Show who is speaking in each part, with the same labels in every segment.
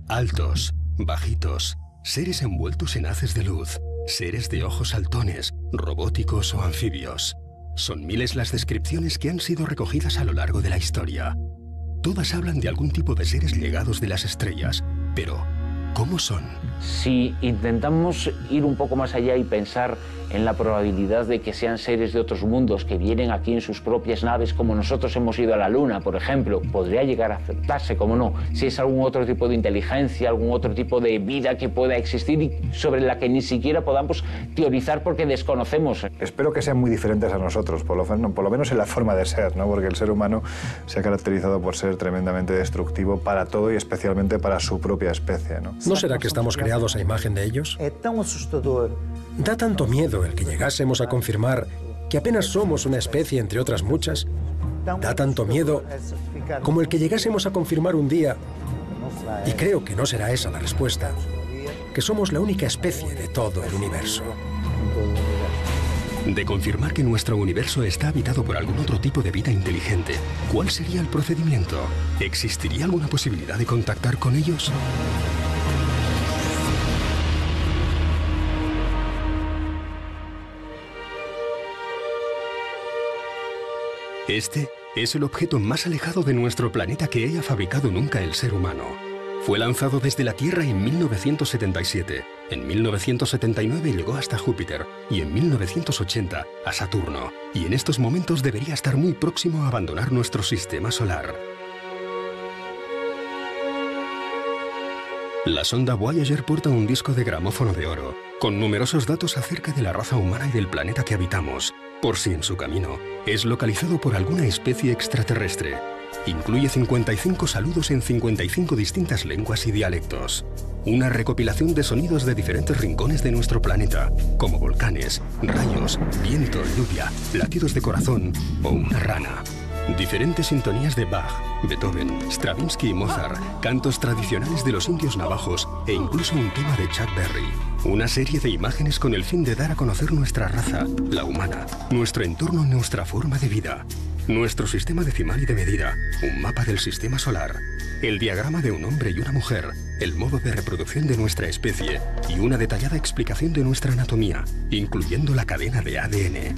Speaker 1: Altos, bajitos, seres envueltos en haces de luz, seres de ojos saltones, robóticos o anfibios. Son miles las descripciones que han sido recogidas a lo largo de la historia. Todas hablan de algún tipo de seres llegados de las estrellas, pero ¿cómo son?
Speaker 2: Si intentamos ir un poco más allá y pensar en la probabilidad de que sean seres de otros mundos que vienen aquí en sus propias naves, como nosotros hemos ido a la Luna, por ejemplo, podría llegar a aceptarse, como no, si es algún otro tipo de inteligencia, algún otro tipo de vida que pueda existir y sobre la que ni siquiera podamos teorizar porque desconocemos.
Speaker 3: Espero que sean muy diferentes a nosotros, por lo menos en la forma de ser, ¿no? Porque el ser humano se ha caracterizado por ser tremendamente destructivo para todo y especialmente para su propia especie, ¿no?
Speaker 4: ¿No será que estamos creados a imagen de ellos? Da tanto miedo el que llegásemos a confirmar que apenas somos una especie entre otras muchas. Da tanto miedo como el que llegásemos a confirmar un día, y creo que no será esa la respuesta, que somos la única especie de todo el universo.
Speaker 1: De confirmar que nuestro universo está habitado por algún otro tipo de vida inteligente, ¿cuál sería el procedimiento? ¿Existiría alguna posibilidad de contactar con ellos? Este es el objeto más alejado de nuestro planeta que haya fabricado nunca el ser humano. Fue lanzado desde la Tierra en 1977, en 1979 llegó hasta Júpiter y en 1980 a Saturno, y en estos momentos debería estar muy próximo a abandonar nuestro sistema solar. La sonda Voyager porta un disco de gramófono de oro, con numerosos datos acerca de la raza humana y del planeta que habitamos, por si en su camino es localizado por alguna especie extraterrestre. Incluye 55 saludos en 55 distintas lenguas y dialectos. Una recopilación de sonidos de diferentes rincones de nuestro planeta, como volcanes, rayos, viento, lluvia, latidos de corazón o una rana. Diferentes sintonías de Bach, Beethoven, Stravinsky y Mozart, cantos tradicionales de los indios navajos e incluso un tema de Chuck Berry. Una serie de imágenes con el fin de dar a conocer nuestra raza, la humana, nuestro entorno, nuestra forma de vida, nuestro sistema decimal y de medida, un mapa del sistema solar, el diagrama de un hombre y una mujer, el modo de reproducción de nuestra especie y una detallada explicación de nuestra anatomía, incluyendo la cadena de ADN.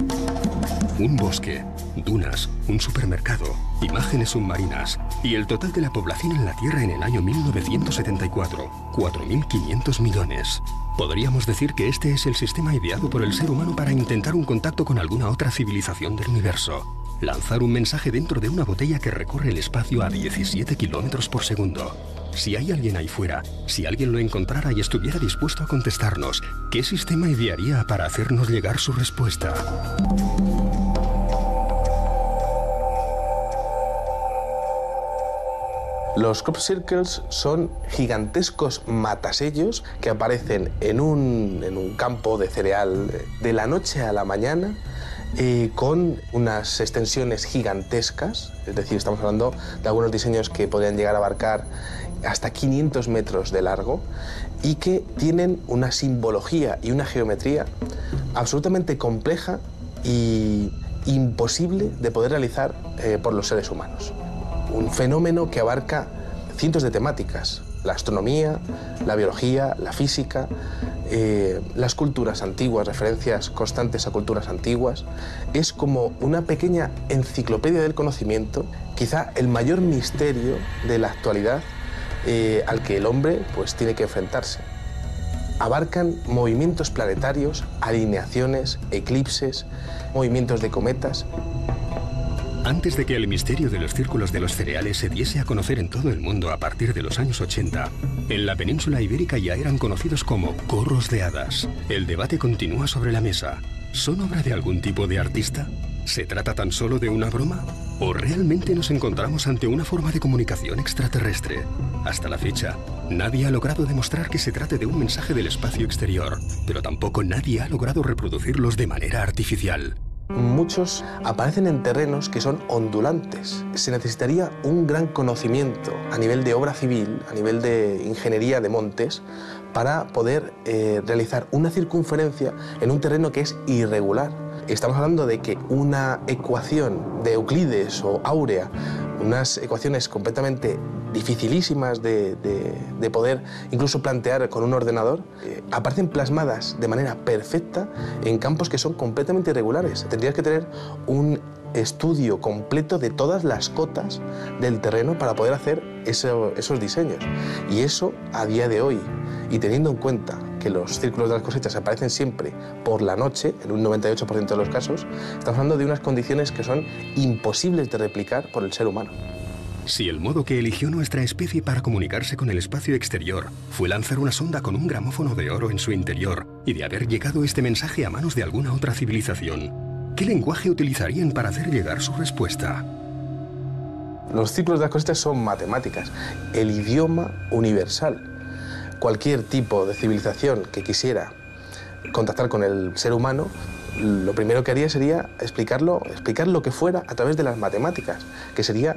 Speaker 1: Un bosque, dunas, un supermercado, imágenes submarinas y el total de la población en la Tierra en el año 1974, 4.500 millones. Podríamos decir que este es el sistema ideado por el ser humano para intentar un contacto con alguna otra civilización del universo. Lanzar un mensaje dentro de una botella que recorre el espacio a 17 kilómetros por segundo. Si hay alguien ahí fuera, si alguien lo encontrara y estuviera dispuesto a contestarnos, ¿qué sistema idearía para hacernos llegar su respuesta?
Speaker 5: Los crop circles son gigantescos matasellos que aparecen en un campo de cereal de la noche a la mañana con unas extensiones gigantescas, es decir, estamos hablando de algunos diseños que podrían llegar a abarcar hasta 500 metros de largo y que tienen una simbología y una geometría absolutamente compleja e imposible de poder realizar por los seres humanos. Un fenómeno que abarca cientos de temáticas: la astronomía, la biología, la física, las culturas antiguas, referencias constantes a culturas antiguas. Es como una pequeña enciclopedia del conocimiento, quizá el mayor misterio de la actualidad al que el hombre pues tiene que enfrentarse. Abarcan movimientos planetarios, alineaciones, eclipses, movimientos de cometas.
Speaker 1: Antes de que el misterio de los círculos de los cereales se diese a conocer en todo el mundo a partir de los años 80, en la península ibérica ya eran conocidos como corros de hadas. El debate continúa sobre la mesa. ¿Son obra de algún tipo de artista? ¿Se trata tan solo de una broma? ¿O realmente nos encontramos ante una forma de comunicación extraterrestre? Hasta la fecha, Nadie ha logrado demostrar que se trate de un mensaje del espacio exterior, pero tampoco nadie ha logrado reproducirlos de manera artificial.
Speaker 5: Muchos aparecen en terrenos que son ondulantes. Se necesitaría un gran conocimiento a nivel de obra civil, a nivel de ingeniería de montes, para poder realizar una circunferencia en un terreno que es irregular. Estamos hablando de que una ecuación de Euclides o áurea, unas ecuaciones completamente dificilísimas de poder incluso plantear con un ordenador, aparecen plasmadas de manera perfecta en campos que son completamente irregulares. Tendrías que tener un estudio completo de todas las cotas del terreno para poder hacer esos diseños. Y eso, a día de hoy, y teniendo en cuenta que los círculos de las cosechas aparecen siempre por la noche, en un 98% de los casos, estamos hablando de unas condiciones que son imposibles de replicar por el ser humano.
Speaker 1: Si el modo que eligió nuestra especie para comunicarse con el espacio exterior fue lanzar una sonda con un gramófono de oro en su interior y de haber llegado este mensaje a manos de alguna otra civilización, ¿qué lenguaje utilizarían para hacer llegar su respuesta?
Speaker 5: Los círculos de las cosechas son matemáticas, el idioma universal. Cualquier tipo de civilización que quisiera contactar con el ser humano, lo primero que haría sería explicar lo que fuera a través de las matemáticas, que sería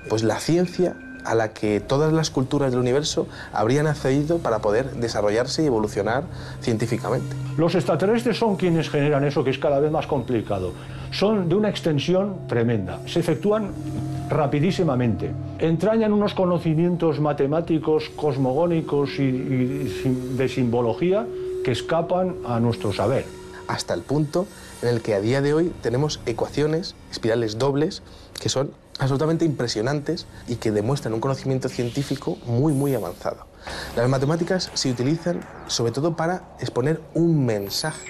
Speaker 5: pues la ciencia a la que todas las culturas del universo habrían accedido para poder desarrollarse y evolucionar científicamente.
Speaker 6: Los extraterrestres son quienes generan eso, que es cada vez más complicado. Son de una extensión tremenda, se efectúan rapidísimamente, entrañan unos conocimientos matemáticos, cosmogónicos y de simbología que escapan a nuestro saber.
Speaker 5: Hasta el punto en el que a día de hoy tenemos ecuaciones, espirales dobles, que son absolutamente impresionantes y que demuestran un conocimiento científico muy avanzado. Las matemáticas se utilizan sobre todo para exponer un mensaje.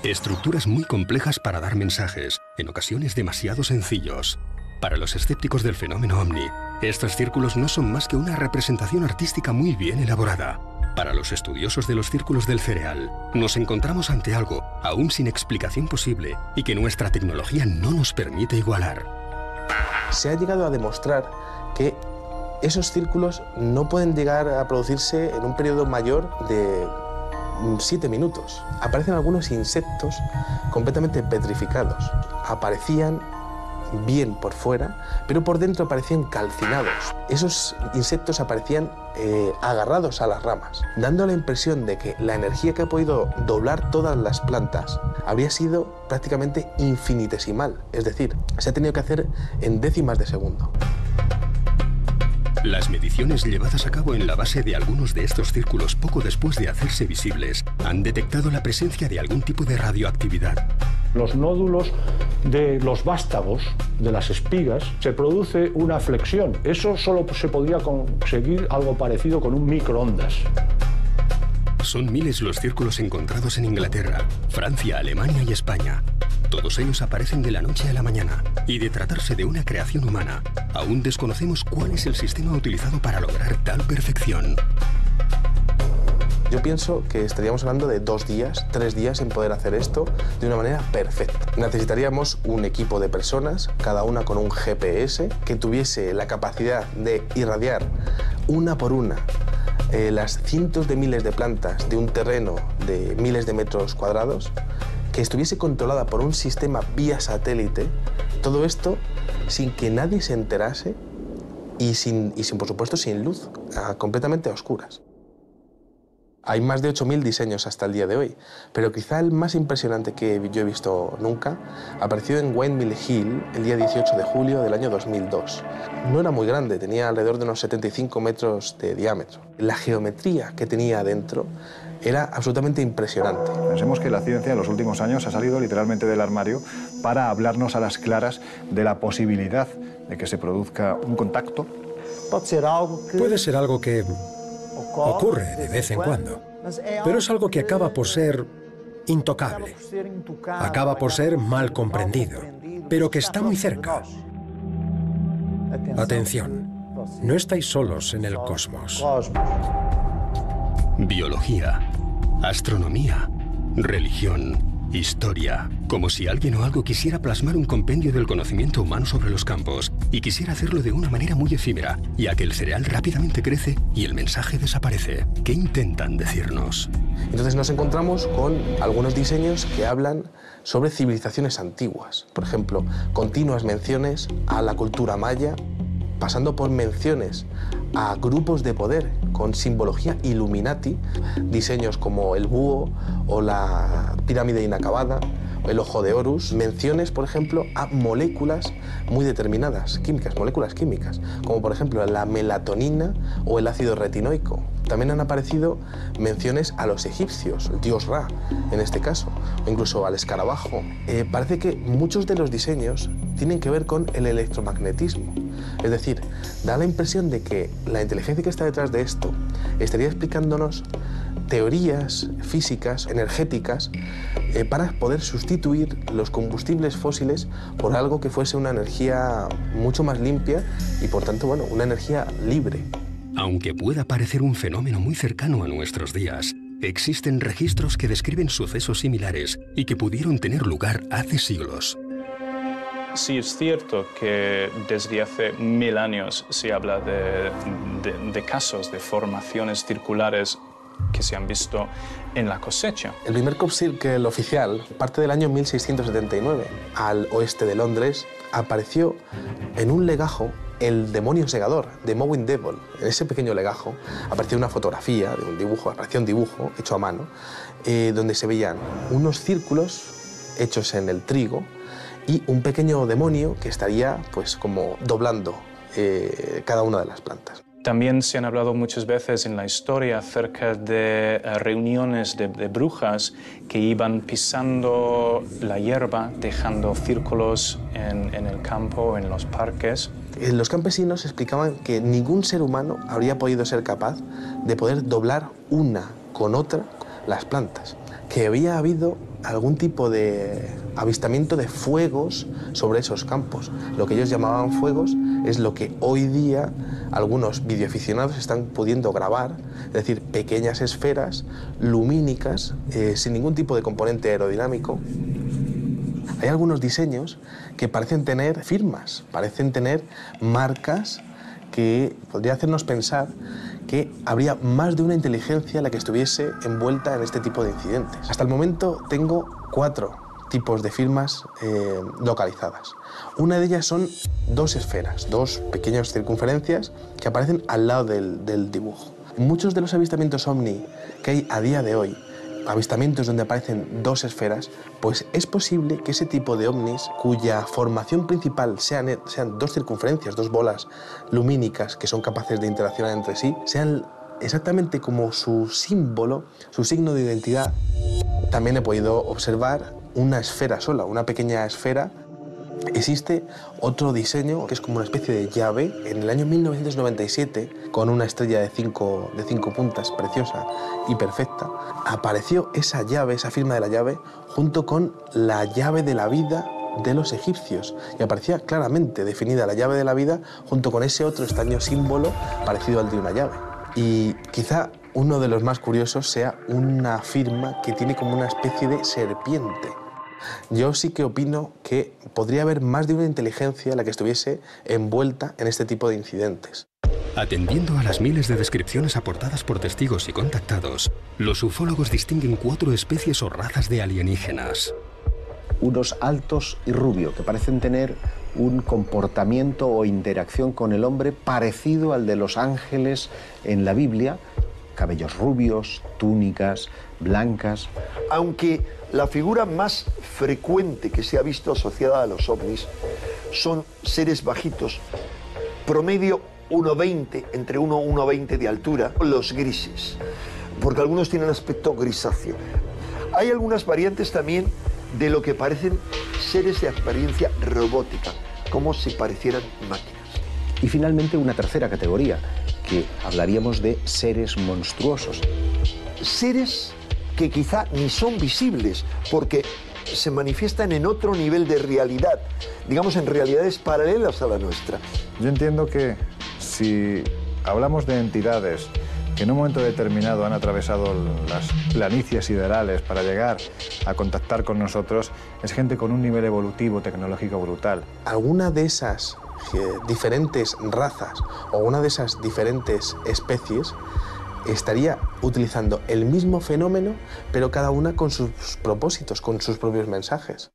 Speaker 1: Estructuras muy complejas para dar mensajes, en ocasiones demasiado sencillos. Para los escépticos del fenómeno OVNI, estos círculos no son más que una representación artística muy bien elaborada. Para los estudiosos de los círculos del cereal, nos encontramos ante algo aún sin explicación posible y que nuestra tecnología no nos permite igualar.
Speaker 5: Se ha llegado a demostrar que esos círculos no pueden llegar a producirse en un periodo mayor de 7 minutos. Aparecen algunos insectos completamente petrificados. Aparecían bien por fuera, pero por dentro aparecían calcinados. Esos insectos aparecían agarrados a las ramas, dando la impresión de que la energía que ha podido doblar todas las plantas habría sido prácticamente infinitesimal, es decir, se ha tenido que hacer en décimas de segundo.
Speaker 1: Las mediciones llevadas a cabo en la base de algunos de estos círculos poco después de hacerse visibles han detectado la presencia de algún tipo de radioactividad.
Speaker 6: Los nódulos de los vástagos, de las espigas, se produce una flexión. Eso solo se podría conseguir algo parecido con un microondas.
Speaker 1: Son miles los círculos encontrados en Inglaterra, Francia, Alemania y España. Todos ellos aparecen de la noche a la mañana. Y de tratarse de una creación humana, aún desconocemos cuál es el sistema utilizado para lograr tal perfección.
Speaker 5: Yo pienso que estaríamos hablando de 2 días, 3 días en poder hacer esto de una manera perfecta. Necesitaríamos un equipo de personas, cada una con un GPS, que tuviese la capacidad de irradiar una por una las cientos de miles de plantas de un terreno de miles de metros cuadrados, que estuviese controlada por un sistema vía satélite, todo esto sin que nadie se enterase y sin por supuesto, sin luz, completamente a oscuras. Hay más de 8.000 diseños hasta el día de hoy, pero quizá el más impresionante que yo he visto nunca apareció en Windmill Hill el día 18 de julio del año 2002. No era muy grande, tenía alrededor de unos 75 metros de diámetro. La geometría que tenía adentro era absolutamente impresionante.
Speaker 3: Pensemos que la ciencia en los últimos años ha salido literalmente del armario para hablarnos a las claras de la posibilidad de que se produzca un contacto.
Speaker 4: Puede ser algo que ocurre de vez en cuando, pero es algo que acaba por ser intocable, acaba por ser mal comprendido, pero que está muy cerca. Atención, no estáis solos en el cosmos.
Speaker 1: Biología, astronomía, religión, historia. Como si alguien o algo quisiera plasmar un compendio del conocimiento humano sobre los campos. y quisiera hacerlo de una manera muy efímera, ya que el cereal rápidamente crece y el mensaje desaparece. ¿Qué intentan decirnos?
Speaker 5: Entonces nos encontramos con algunos diseños que hablan sobre civilizaciones antiguas. Por ejemplo, continuas menciones a la cultura maya, pasando por menciones a grupos de poder con simbología Illuminati, diseños como el búho o la pirámide inacabada, el ojo de Horus, menciones, por ejemplo, a moléculas muy determinadas, químicas, moléculas químicas, como por ejemplo la melatonina o el ácido retinoico. También han aparecido menciones a los egipcios, el dios Ra, en este caso, o incluso al escarabajo. Parece que muchos de los diseños tienen que ver con el electromagnetismo. Es decir, da la impresión de que la inteligencia que está detrás de esto estaría explicándonos teorías físicas, energéticas, para poder sustituir los combustibles fósiles por algo que fuese una energía mucho más limpia y, por tanto, bueno, una energía libre.
Speaker 1: Aunque pueda parecer un fenómeno muy cercano a nuestros días, existen registros que describen sucesos similares y que pudieron tener lugar hace siglos.
Speaker 7: Sí, es cierto que desde hace 1000 años se habla de casos de formaciones circulares que se han visto en la cosecha.
Speaker 5: El primer crop circle oficial parte del año 1679. Al oeste de Londres apareció en un legajo el demonio segador, de Mowing Devil. En ese pequeño legajo apareció una fotografía de un dibujo, apareció un dibujo hecho a mano, donde se veían unos círculos hechos en el trigo y un pequeño demonio que estaría pues como doblando cada una de las plantas.
Speaker 7: También se han hablado muchas veces en la historia acerca de reuniones de brujas que iban pisando la hierba, dejando círculos en el campo, en los parques.
Speaker 5: Los campesinos explicaban que ningún ser humano habría podido ser capaz de poder doblar una con otra las plantas, que había habido algún tipo de avistamiento de fuegos sobre esos campos. Lo que ellos llamaban fuegos es lo que hoy día algunos videoaficionados están pudiendo grabar, es decir, pequeñas esferas lumínicas sin ningún tipo de componente aerodinámico. Hay algunos diseños que parecen tener firmas, parecen tener marcas que podría hacernos pensar que habría más de una inteligencia la que estuviese envuelta en este tipo de incidentes. Hasta el momento tengo 4 tipos de firmas localizadas. Una de ellas son 2 esferas, 2 pequeñas circunferencias que aparecen al lado del dibujo. Muchos de los avistamientos ovni que hay a día de hoy, avistamientos donde aparecen 2 esferas, pues es posible que ese tipo de ovnis, cuya formación principal sean 2 circunferencias, 2 bolas lumínicas que son capaces de interaccionar entre sí, sean exactamente como su símbolo, su signo de identidad. También he podido observar una esfera sola, una pequeña esfera. Existe otro diseño que es como una especie de llave. En el año 1997, con una estrella de 5 puntas preciosa y perfecta, apareció esa llave, esa firma de la llave, junto con la llave de la vida de los egipcios. Y aparecía claramente definida la llave de la vida junto con ese otro extraño símbolo parecido al de una llave. Y quizá uno de los más curiosos sea una firma que tiene como una especie de serpiente. Yo sí que opino que podría haber más de una inteligencia la que estuviese envuelta en este tipo de incidentes.
Speaker 1: Atendiendo a las miles de descripciones aportadas por testigos y contactados, los ufólogos distinguen 4 especies o razas de alienígenas.
Speaker 8: Unos altos y rubios, que parecen tener un comportamiento o interacción con el hombre parecido al de los ángeles en la Biblia, cabellos rubios, túnicas blancas.
Speaker 9: Aunque la figura más frecuente que se ha visto asociada a los ovnis son seres bajitos, promedio 1,20, entre 1 y 1,20 de altura, los grises, porque algunos tienen aspecto grisáceo. Hay algunas variantes también de lo que parecen seres de apariencia robótica, como si parecieran máquinas.
Speaker 8: Y finalmente una tercera categoría, que hablaríamos de seres monstruosos.
Speaker 9: Seres que quizá ni son visibles, porque se manifiestan en otro nivel de realidad, digamos en realidades paralelas a la nuestra.
Speaker 3: Yo entiendo que si hablamos de entidades que en un momento determinado han atravesado las planicies siderales para llegar a contactar con nosotros, es gente con un nivel evolutivo, tecnológico brutal.
Speaker 5: Alguna de esas diferentes razas o una de esas diferentes especies estaría utilizando el mismo fenómeno, pero cada una con sus propósitos, con sus propios mensajes.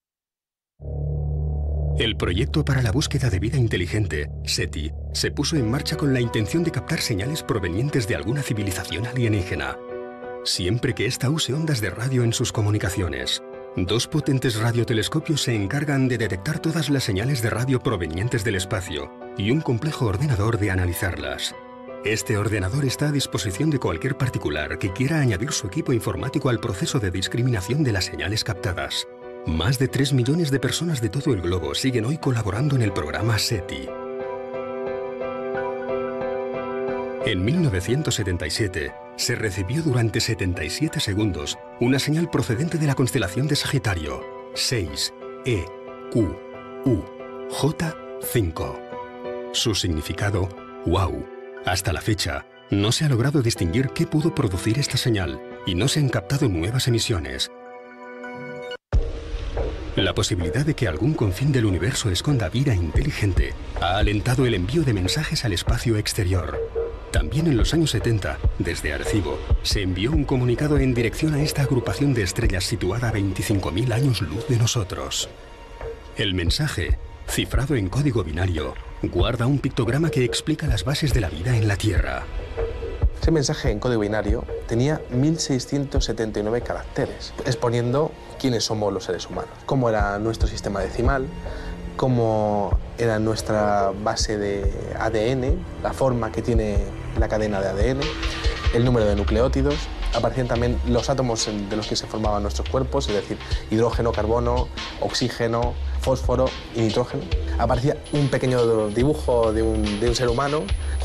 Speaker 1: El proyecto para la búsqueda de vida inteligente, SETI, se puso en marcha con la intención de captar señales provenientes de alguna civilización alienígena, siempre que ésta use ondas de radio en sus comunicaciones. 2 potentes radiotelescopios se encargan de detectar todas las señales de radio provenientes del espacio y un complejo ordenador de analizarlas. Este ordenador está a disposición de cualquier particular que quiera añadir su equipo informático al proceso de discriminación de las señales captadas. Más de 3 millones de personas de todo el globo siguen hoy colaborando en el programa SETI. En 1977, se recibió durante 77 segundos una señal procedente de la constelación de Sagitario, 6 EQUJ5. Su significado, wow. Hasta la fecha, no se ha logrado distinguir qué pudo producir esta señal y no se han captado nuevas emisiones. La posibilidad de que algún confín del universo esconda vida inteligente ha alentado el envío de mensajes al espacio exterior. También en los años 70, desde Arecibo, se envió un comunicado en dirección a esta agrupación de estrellas situada a 25.000 años luz de nosotros. El mensaje, cifrado en código binario, guarda un pictograma que explica las bases de la vida en la Tierra.
Speaker 5: Ese mensaje en código binario tenía 1679 caracteres, exponiendo quiénes somos los seres humanos, cómo era nuestro sistema decimal, cómo era nuestra base de ADN, la forma que tiene la cadena de ADN, el número de nucleótidos. Aparecían también los átomos de los que se formaban nuestros cuerpos, es decir, hidrógeno, carbono, oxígeno, fósforo y nitrógeno. Aparecía un pequeño dibujo de un ser humano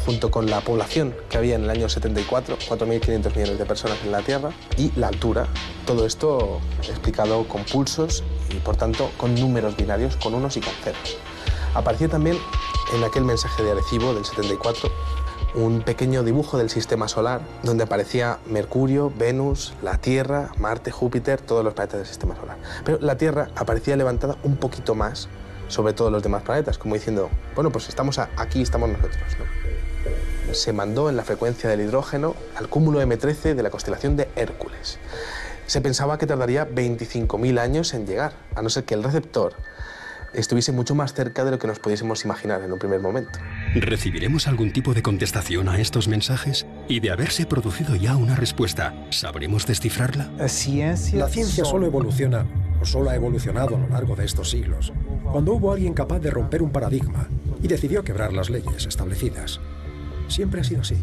Speaker 5: junto con la población que había en el año 74, 4.500 millones de personas en la Tierra, y la altura. Todo esto explicado con pulsos y, por tanto, con números binarios, con unos y con ceros. Aparecía también en aquel mensaje de Arecibo del 74 un pequeño dibujo del sistema solar donde aparecía Mercurio, Venus, la Tierra, Marte, Júpiter, todos los planetas del sistema solar. Pero la Tierra aparecía levantada un poquito más sobre todos los demás planetas, como diciendo, bueno, pues estamos aquí estamos nosotros, ¿no? Se mandó en la frecuencia del hidrógeno al cúmulo M13 de la constelación de Hércules. Se pensaba que tardaría 25.000 años en llegar, a no ser que el receptor estuviese mucho más cerca de lo que nos pudiésemos imaginar en un primer momento.
Speaker 1: ¿Recibiremos algún tipo de contestación a estos mensajes? Y de haberse producido ya una respuesta, ¿sabremos descifrarla?
Speaker 4: La ciencia solo evoluciona, o solo ha evolucionado a lo largo de estos siglos, cuando hubo alguien capaz de romper un paradigma y decidió quebrar las leyes establecidas. Siempre ha sido así.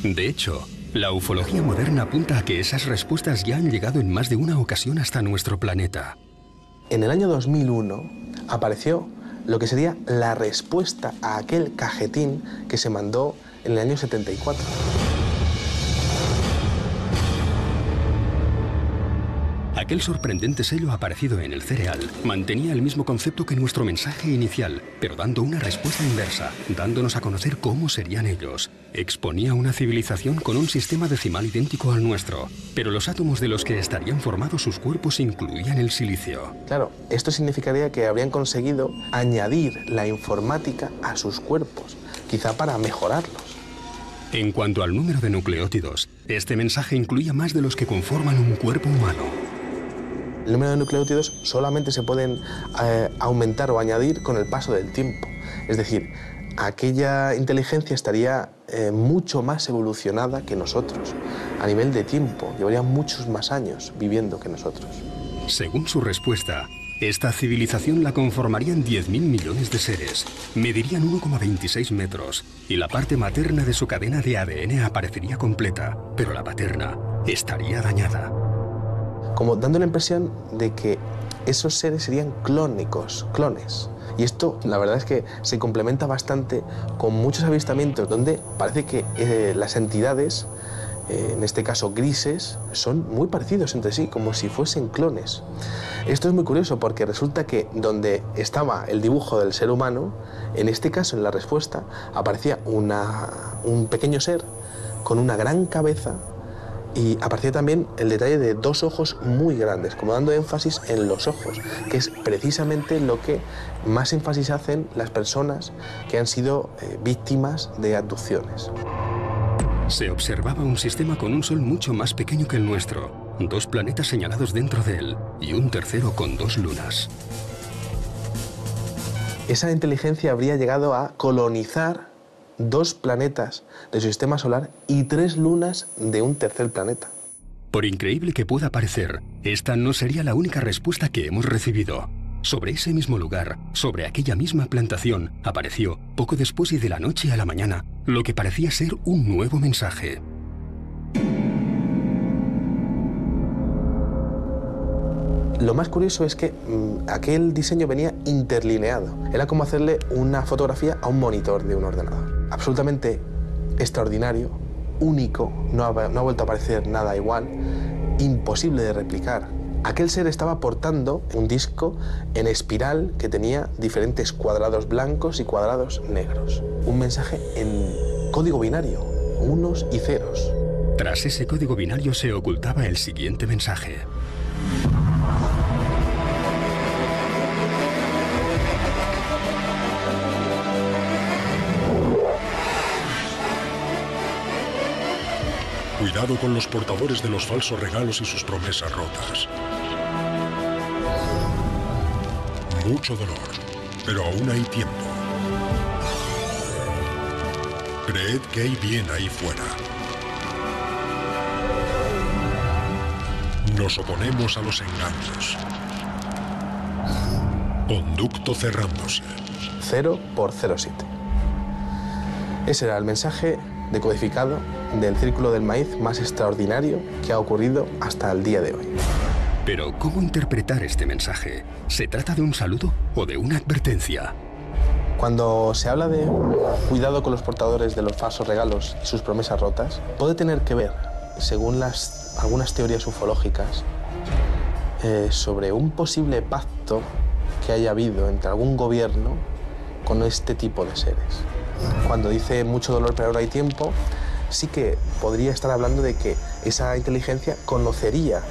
Speaker 1: De hecho, la ufología moderna apunta a que esas respuestas ya han llegado en más de una ocasión hasta nuestro planeta.
Speaker 5: En el año 2001 apareció lo que sería la respuesta a aquel cajetín que se mandó en el año 74.
Speaker 1: Aquel sorprendente sello aparecido en el cereal mantenía el mismo concepto que nuestro mensaje inicial, pero dando una respuesta inversa, dándonos a conocer cómo serían ellos. Exponía una civilización con un sistema decimal idéntico al nuestro, pero los átomos de los que estarían formados sus cuerpos incluían el silicio.
Speaker 5: Claro, esto significaría que habrían conseguido añadir la informática a sus cuerpos, quizá para mejorarlos.
Speaker 1: En cuanto al número de nucleótidos, este mensaje incluía más de los que conforman un cuerpo humano.
Speaker 5: El número de nucleótidos solamente se pueden aumentar o añadir con el paso del tiempo. Es decir, aquella inteligencia estaría mucho más evolucionada que nosotros. A nivel de tiempo, llevaría muchos más años viviendo que nosotros.
Speaker 1: Según su respuesta, esta civilización la conformarían 10.000 millones de seres, medirían 1,26 metros y la parte materna de su cadena de ADN aparecería completa, pero la paterna estaría dañada.
Speaker 5: Como dando la impresión de que esos seres serían clones. Y esto, la verdad es que se complementa bastante con muchos avistamientos donde parece que las entidades, en este caso grises, son muy parecidos entre sí, como si fuesen clones. Esto es muy curioso porque resulta que donde estaba el dibujo del ser humano, en este caso, en la respuesta, aparecía un pequeño ser con una gran cabeza Y aparecía también el detalle de 2 ojos muy grandes, como dando énfasis en los ojos, que es precisamente lo que más énfasis hacen las personas que han sido víctimas de abducciones.
Speaker 1: Se observaba un sistema con un sol mucho más pequeño que el nuestro, 2 planetas señalados dentro de él y un tercero con 2 lunas.
Speaker 5: Esa inteligencia habría llegado a colonizar 2 planetas de su sistema solar y 3 lunas de un tercer planeta.
Speaker 1: Por increíble que pueda parecer, esta no sería la única respuesta que hemos recibido. Sobre ese mismo lugar, sobre aquella misma plantación, apareció, poco después y de la noche a la mañana, lo que parecía ser un nuevo mensaje.
Speaker 5: Lo más curioso es que aquel diseño venía interlineado. Era como hacerle una fotografía a un monitor de un ordenador. Absolutamente extraordinario, único, no ha vuelto a aparecer nada igual, imposible de replicar. Aquel ser estaba portando un disco en espiral que tenía diferentes cuadrados blancos y cuadrados negros. Un mensaje en código binario, 1 y 0.
Speaker 1: Tras ese código binario se ocultaba el siguiente mensaje.
Speaker 10: Cuidado con los portadores de los falsos regalos y sus promesas rotas. Mucho dolor, pero aún hay tiempo. Creed que hay bien ahí fuera. Nos oponemos a los engaños. Conducto cerrándose.
Speaker 5: 0 por 07. Ese era el mensaje decodificado del Círculo del Maíz más extraordinario que ha ocurrido hasta el día de hoy.
Speaker 1: Pero, ¿cómo interpretar este mensaje? ¿Se trata de un saludo o de una advertencia?
Speaker 5: Cuando se habla de cuidado con los portadores de los falsos regalos y sus promesas rotas, puede tener que ver, según algunas teorías ufológicas, sobre un posible pacto que haya habido entre algún gobierno con este tipo de seres. Cuando dice mucho dolor pero ahora hay tiempo, sí que podría estar hablando de que esa inteligencia conocería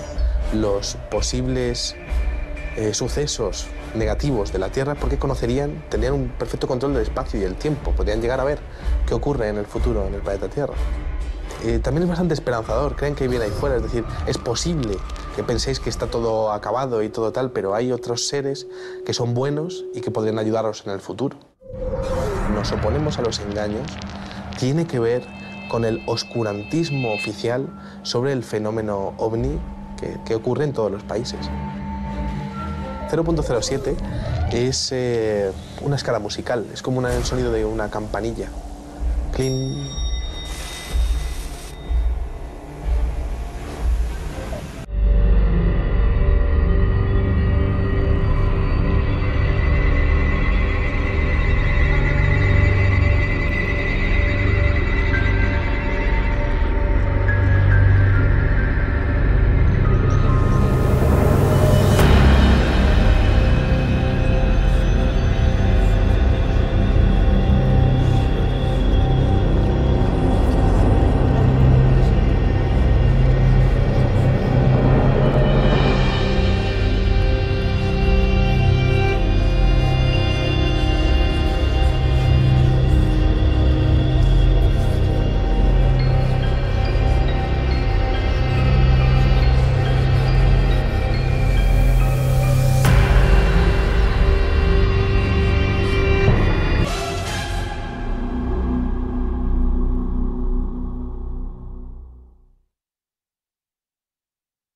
Speaker 5: los posibles sucesos negativos de la Tierra porque tendrían un perfecto control del espacio y el tiempo, podrían llegar a ver qué ocurre en el futuro en el planeta Tierra. También es bastante esperanzador, creen que hay bien ahí fuera, es decir, es posible que penséis que está todo acabado y todo tal, pero hay otros seres que son buenos y que podrían ayudaros en el futuro. Nos oponemos a los engaños, tiene que ver con el oscurantismo oficial sobre el fenómeno OVNI que ocurre en todos los países. 0.07 es una escala musical, es como el sonido de una campanilla. Cling,